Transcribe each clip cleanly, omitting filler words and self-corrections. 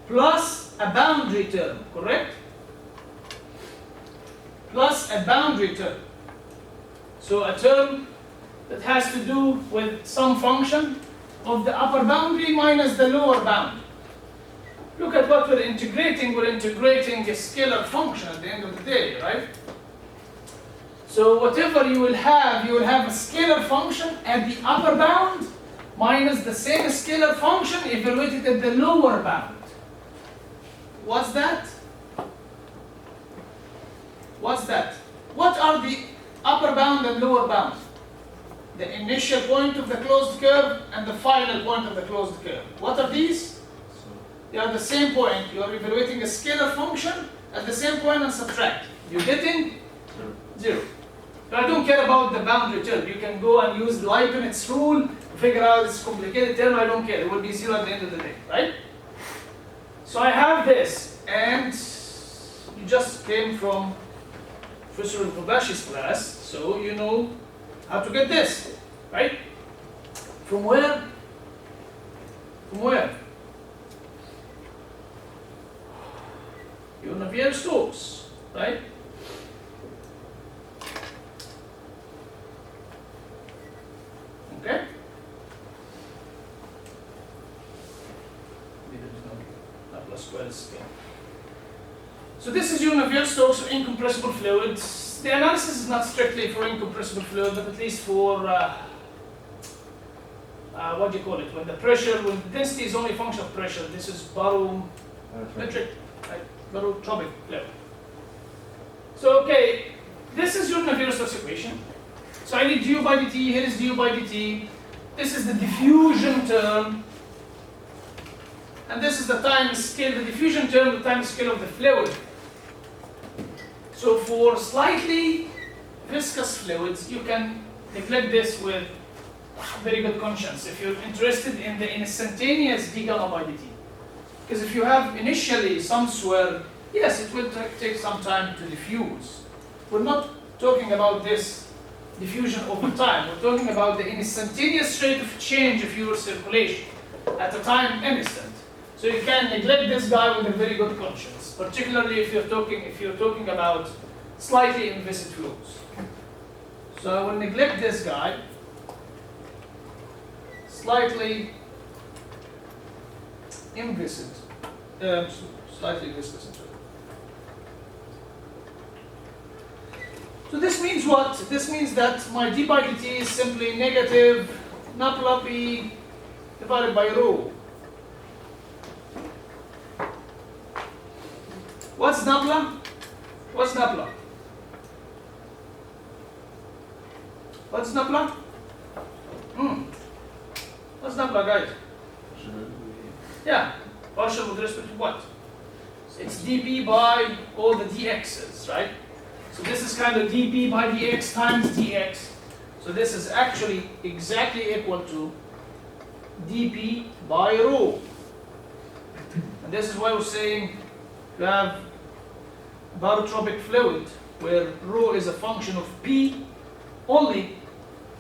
plus a boundary term, correct? Plus a boundary term. So a term that has to do with some function of the upper boundary minus the lower bound. Look at what we're integrating. We're integrating a scalar function at the end of the day, right? So whatever you will have a scalar function at the upper bound minus the same scalar function evaluated at the lower bound. What's that? What's that? What are the upper bound and lower bound? The initial point of the closed curve and the final point of the closed curve. What are these? They are the same point. You are evaluating a scalar function at the same point and subtract. You're getting 0. So I don't care about the boundary term. You can go and use Leibniz rule to figure out this complicated term. I don't care. It will be 0 at the end of the day, right? So I have this, and you just came from Professor Kobashi's class, so you know how to get this, right? From where? From where? Your Navier-Stokes, right? Okay? So this is your Navier-Stokes for incompressible fluids. The analysis is not strictly for incompressible fluid, but at least for what do you call it? When the pressure, when the density is only a function of pressure. This is barometric, right? Barotropic fluid. So okay, this is your Navier-Stokes equation. So I need du by dt. Here is du by dt. This is the diffusion term. And this is the time scale, the diffusion term, the time scale of the fluid. So for slightly viscous fluids, you can neglect this with very good conscience if you're interested in the instantaneous d gamma by dt. Because if you have initially some swirl, yes, it will take some time to diffuse. We're not talking about this diffusion over time. We're talking about the instantaneous rate of change of your circulation at a time instant. So you can neglect this guy with a very good conscience, particularly if you're talking about slightly inviscid fluids. So I will neglect this guy, slightly inviscid, slightly viscous. So this means what? This means that my d by dt is simply negative nabla p divided by rho. What's nabla? What's nabla? What's nabla? What's nabla, guys? Yeah, partial with respect to what? It's dp by all the dx's, right? So this is kind of dp by dx times dx. So this is actually exactly equal to dp by rho. And this is why we're saying you have barotropic fluid where rho is a function of p only.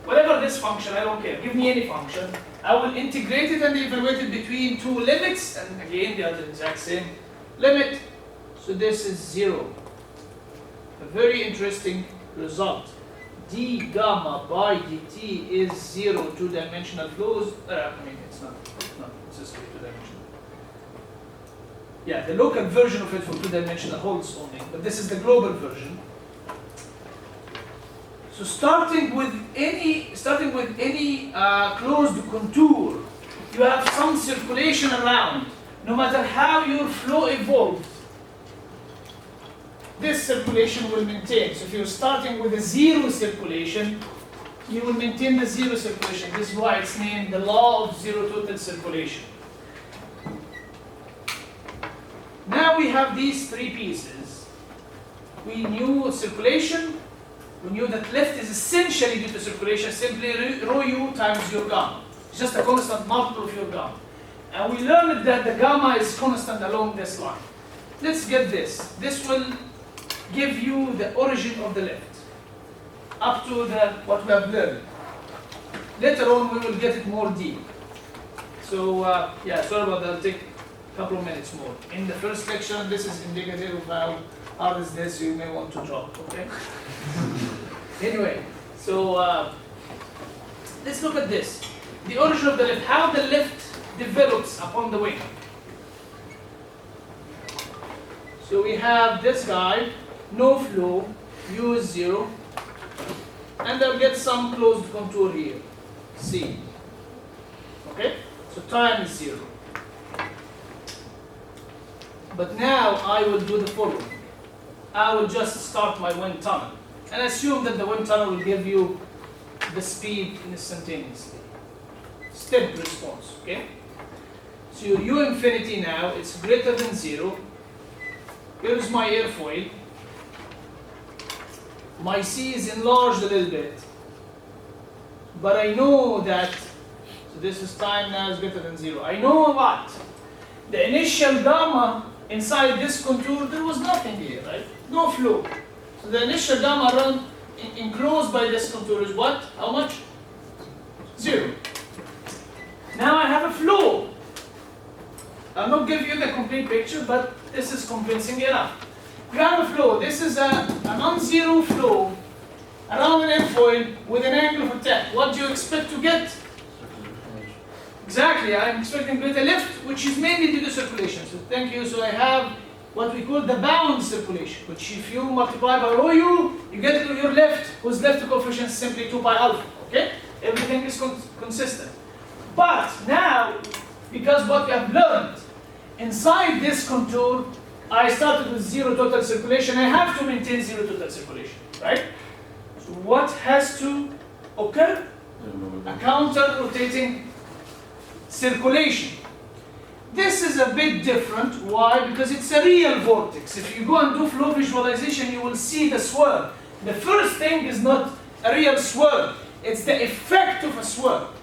Whatever this function, I don't care. Give me any function. I will integrate it and evaluate it between two limits, and again they are the exact same limit. So this is 0. A very interesting result. d gamma by dt is 0 two-dimensional flows. It's not necessarily two-dimensional. Yeah, the local version of it for two-dimensional holds only, but this is the global version. So starting with any closed contour, you have some circulation around. No matter how your flow evolves, this circulation will maintain. So if you're starting with a 0 circulation, you will maintain the 0 circulation. This is why it's named the law of zero total circulation. Now we have these three pieces. We knew circulation. We knew that lift is essentially due to circulation, simply rho u times your gamma. It's just a constant multiple of your gamma. And we learned that the gamma is constant along this line. Let's get this. This will give you the origin of the lift up to what we have learned. Later on we will get it more deep. So yeah, sorry about that. I'll take couple of minutes more. In the first lecture, this is indicative of how hard is this you may want to drop, okay? Anyway, so let's look at this. The origin of the lift, how the lift develops upon the wing. So we have this guy, no flow, U is 0, and I'll get some closed contour here, C. Okay? So time is 0. But now I will do the following. I will just start my wind tunnel and assume that the wind tunnel will give you the speed instantaneously. Step response, okay? So your U infinity now, it's greater than 0. Here's my airfoil. My C is enlarged a little bit. But I know that, so this is time now is greater than 0. I know what? The initial gamma inside this contour, there was nothing here, right? No flow. So the initial gamma run enclosed by this contour is what? How much? 0. Now I have a flow. I'll not give you the complete picture, but this is convincing enough. You have a flow. This is a non-zero flow around an airfoil with an angle of attack. What do you expect to get? Exactly, I'm expecting greater lift, which is mainly due to circulation. So thank you. So I have what we call the bound circulation, which if you multiply by rho u, you get your lift, whose lift coefficient is simply 2 pi alpha. Okay? Everything is consistent. But now, because what we have learned, inside this contour, I started with 0 total circulation. I have to maintain 0 total circulation, right? So what has to occur? A counter-rotating circulation. This is a bit different. Why? Because it's a real vortex. If you go and do flow visualization, you will see the swirl. The first thing is not a real swirl. It's the effect of a swirl.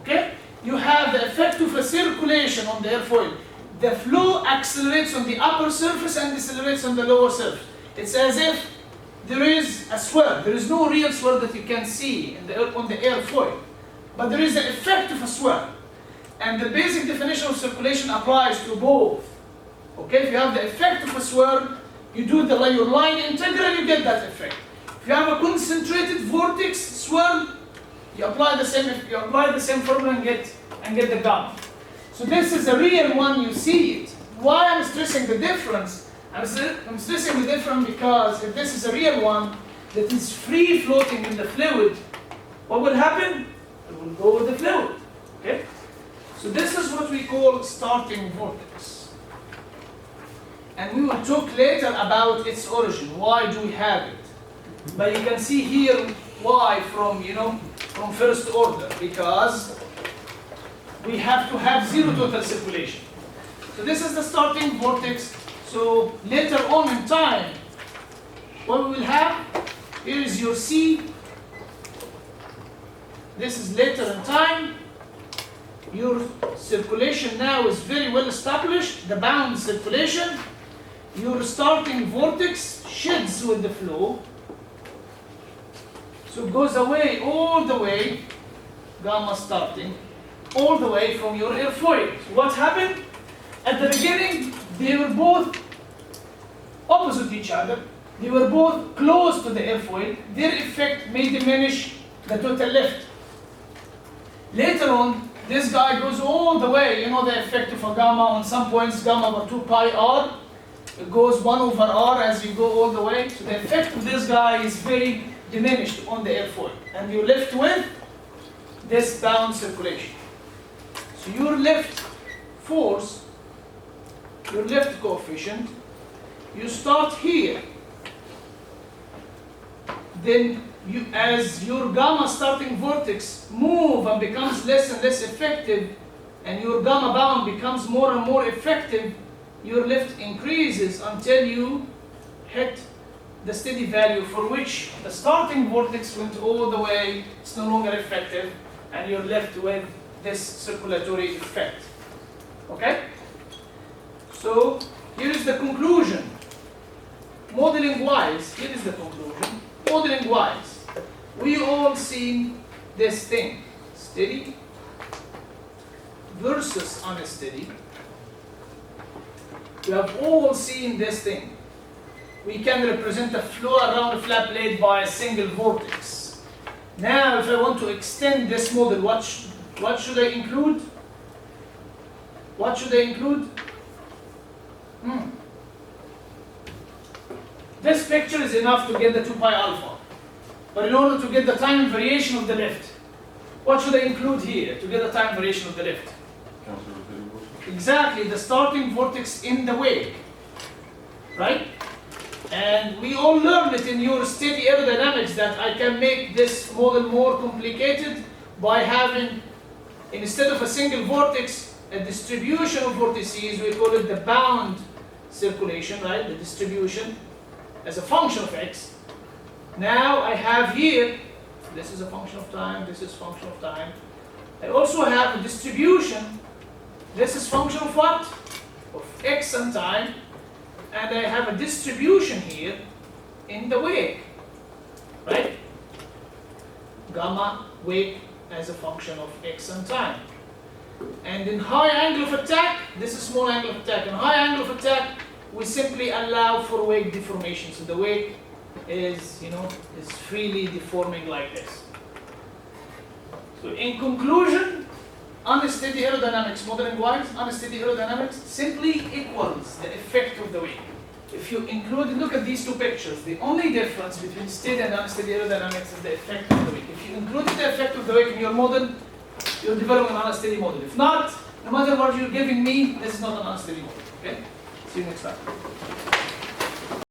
Okay? You have the effect of a circulation on the airfoil. The flow accelerates on the upper surface and decelerates on the lower surface. It's as if there is a swirl. There is no real swirl that you can see on the airfoil. But there is the effect of a swirl. And the basic definition of circulation applies to both. Okay, if you have the effect of a swirl, you do your line integral, you get that effect. If you have a concentrated vortex swirl, you apply the same formula and get the gamma. So this is a real one, you see it. Why I'm stressing the difference? I'm stressing the difference because if this is a real one that is free floating in the fluid, what will happen? It will go with the fluid. Okay? So this is what we call starting vortex. And we will talk later about its origin. Why do we have it? But you can see here why from first order, because we have to have 0 total circulation. So this is the starting vortex. So later on in time, what we will have, here is your C. This is later in time. Your circulation now is very well established, the bound circulation. Your starting vortex sheds with the flow. So it goes away all the way, gamma starting, all the way from your airfoil. So what happened? At the beginning, they were both opposite each other. They were both close to the airfoil. Their effect may diminish the total lift. Later on, this guy goes all the way, the effect of a gamma, on some points gamma over 2 pi r. It goes 1 over r as you go all the way. So the effect of this guy is very diminished on the airfoil. And you lift with this bound circulation. So your lift force, your lift coefficient, you start here. Then as your gamma starting vortex move and becomes less and less effective, and your gamma bound becomes more and more effective, your lift increases until you hit the steady value for which the starting vortex went all the way, it's no longer effective, and you're left with this circulatory effect. Okay? So here is the conclusion. Modeling wise, here is the conclusion. Modeling wise, we all seen this thing, steady versus unsteady. We have all seen this thing. We can represent a flow around a flat plate by a single vortex. Now, if I want to extend this model, what should I include? What should I include? This picture is enough to get the 2 pi alpha. But in order to get the time variation of the lift, what should I include here to get the time variation of the lift? Exactly, the starting vortex in the wake, right? And we all learned it in your steady aerodynamics that I can make this model more complicated by having, instead of a single vortex, a distribution of vortices. We call it the bound circulation, right? The distribution as a function of x. Now I have here, this is a function of time, this is function of time. I also have a distribution. This is function of what? Of x and time. And I have a distribution here in the wake, right? Gamma wake as a function of x and time. And in high angle of attack, this is small angle of attack. In high angle of attack, we simply allow for wake deformation. So the wake is, is freely deforming like this. So in conclusion, unsteady aerodynamics, modeling-wise, unsteady aerodynamics simply equals the effect of the wake. If you include, look at these two pictures, the only difference between steady and unsteady aerodynamics is the effect of the wake. If you include the effect of the wake in your model, you're developing an unsteady model. If not, no matter what you're giving me, this is not an unsteady model. Okay? See you next time.